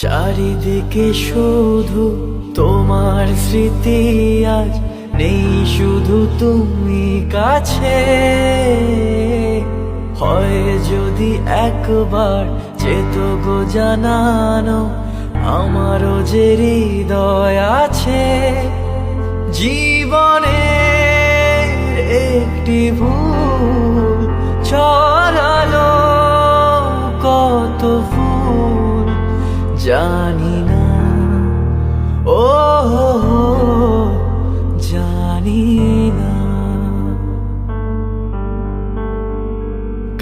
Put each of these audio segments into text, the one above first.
চারিদিকে শুধু তোমার স্মৃতি, আজ নেই শুধু তুমি কাছে। হয় যদি একবার যেত গো জানানো, আমারও যে হৃদয় আছে। জীবনের একটি ভুল ছড়ালো কত ফুল জানি না, ও জানি না।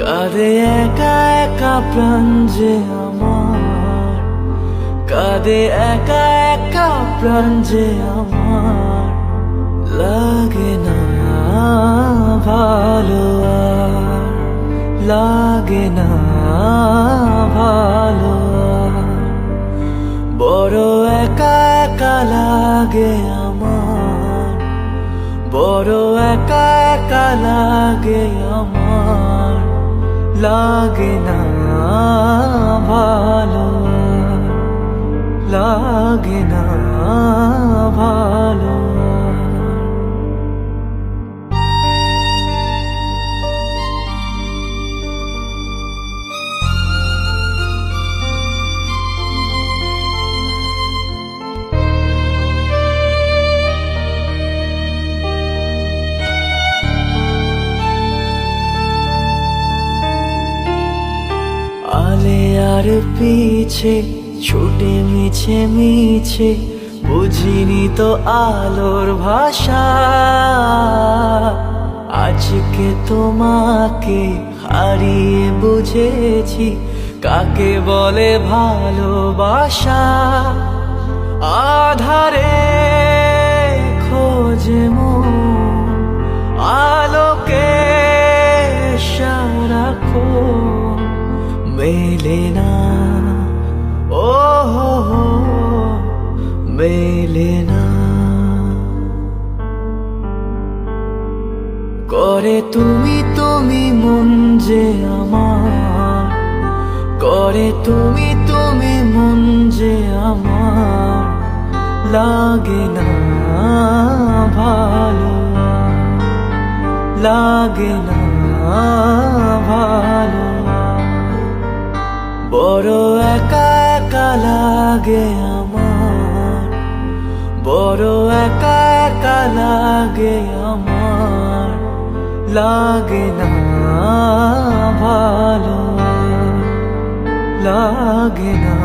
কাঁদে একা একা প্রাণ যে আমার, কাঁদে একা একা প্রাণ যে আমার। লাগে না ভালো আর, লাগে না ভালো আর। বড় একা একা লাগে আমার, বড় একা একা লাগে আমার। লাগে না ভালো, লাগে না ভালো। আলে আর পিছে ছুটে মিছে মিছে, বুঝিনি তো আলোর ভাষা। আজকে তোমাকে হারিয়ে বুঝেছি কাকে বলে ভালোবাসা। আধারে খোঁজে মন আলোকে সারাক্ষণ, মেলে না, ও মেলে না। করে তুমি তুমি মন যে আমার, করে তুমি তুমি মন যে আমার। লাগে না ভালো, লাগে না ভালো। বড় একা একা লাগে আমার, বড় একা একা লাগে আমার। লাগে না ভালো, লাগে না